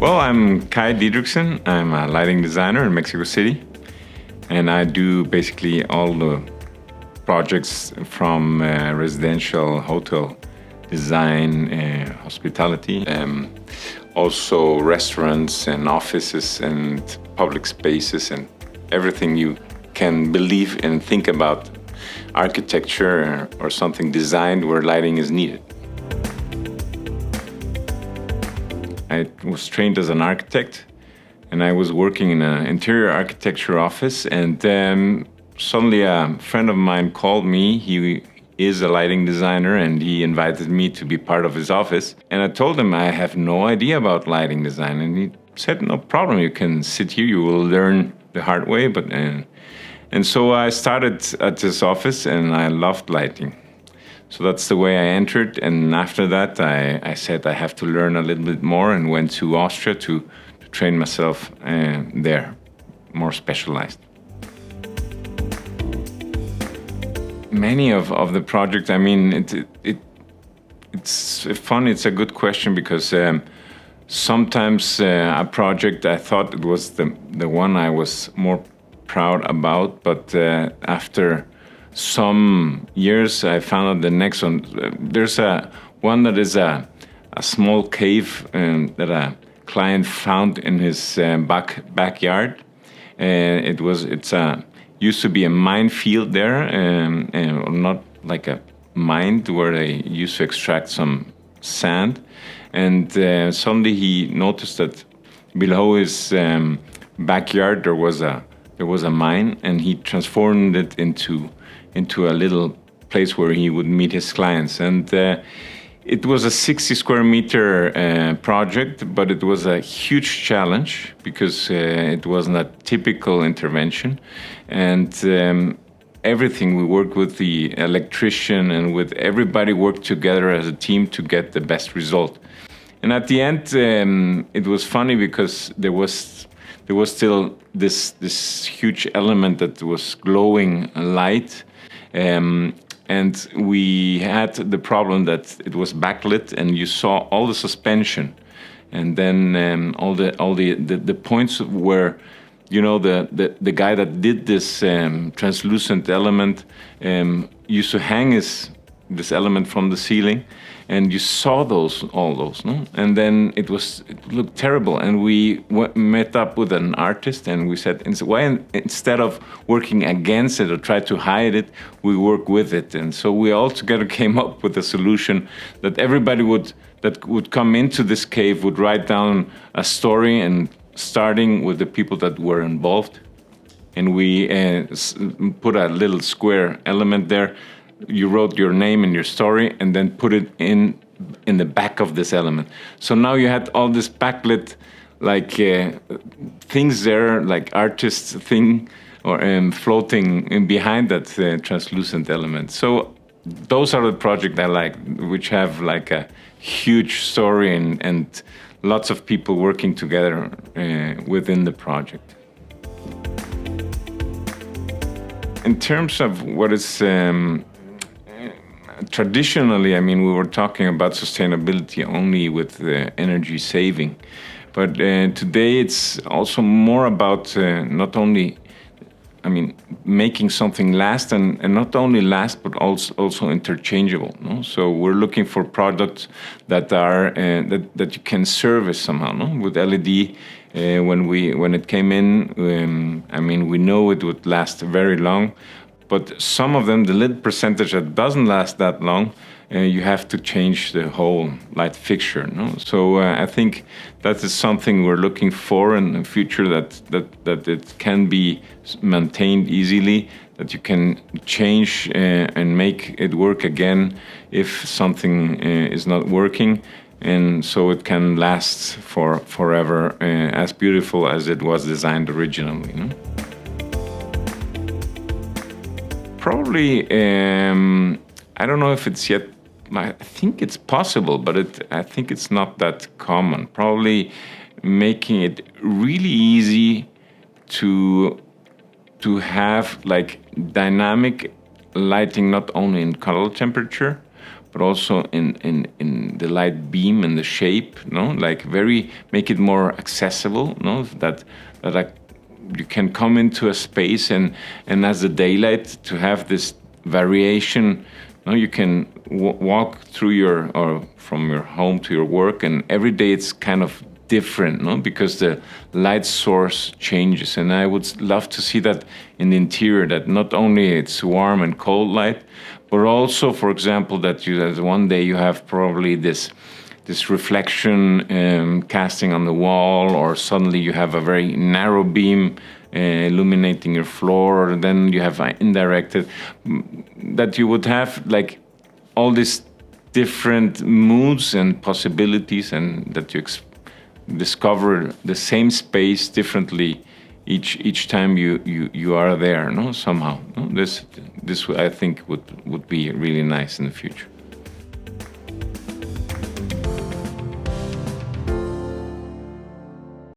Well, I'm Diederichsen. I'm a lighting designer in Mexico City, and I do basically all the projects from residential, hotel design, hospitality, also restaurants and offices and public spaces and everything you can believe and think about architecture or something designed where lighting is needed. I was trained as an architect, and I was working in an interior architecture office, and suddenly a friend of mine called me. He is a lighting designer, and he invited me to be part of his office. And I told him I have no idea about lighting design, and he said, no problem, you can sit here, you will learn the hard way. And so I started at this office, and I loved lighting. So that's the way I entered, and after that I said I have to learn a little bit more and went to Austria to train myself there, more specialized. Many of the projects, I mean, it's fun, it's a good question because sometimes a project I thought it was the one I was more proud about, but after some years, I found out the next one. There's one that is a small cave that a client found in his backyard. It's used to be a minefield there, and not like a mine where they used to extract some sand. And suddenly he noticed that below his backyard there was a mine, and he transformed it into a little place where he would meet his clients. And it was a 60 square meter project, but it was a huge challenge because it wasn't a typical intervention. And everything, we worked with the electrician and with everybody worked together as a team to get the best result. And at the end, it was funny because there was still this huge element that was glowing light. And we had the problem that it was backlit, and you saw all the suspension, and then all the points where, you know, the guy that did this translucent element used to hang this element from the ceiling, and you saw all those, no? And then it looked terrible, and we met up with an artist, and we said, why instead of working against it or try to hide it, we work with it. And so we all together came up with a solution that everybody that would come into this cave would write down a story, and starting with the people that were involved, and we put a little square element there. You wrote your name and your story, and then put it in the back of this element. So now you had all this backlit, like things there, like artist's thing, or floating in behind that translucent element. So those are the projects I like, which have like a huge story and lots of people working together within the project. In terms of what is traditionally, I mean, we were talking about sustainability only with energy saving, but today it's also more about not only, I mean, making something last and not only last, but also interchangeable. No? So we're looking for products that are that you can service somehow. No? With LED, when it came in, I mean, we know it would last very long. But some of them, the little percentage that doesn't last that long, you have to change the whole light fixture. No? So I think that is something we're looking for in the future, that it can be maintained easily, that you can change and make it work again if something is not working. And so it can last forever, as beautiful as it was designed originally. No? Probably, I don't know if it's yet, I think it's possible, but I think it's not that common. Probably making it really easy to have like dynamic lighting, not only in color temperature, but also in the light beam and the shape, no, like very make it more accessible, no, that you can come into a space and as the daylight to have this variation. No, you can walk through from your home to your work, and every day it's kind of different, no, because the light source changes. And I would love to see that in the interior, that not only it's warm and cold light, but also, for example, that one day you have probably this reflection casting on the wall, or suddenly you have a very narrow beam illuminating your floor, or then you have indirected, that you would have like all these different moods and possibilities, and that you discover the same space differently each time you are there, no, somehow, no? This I think would be really nice in the future.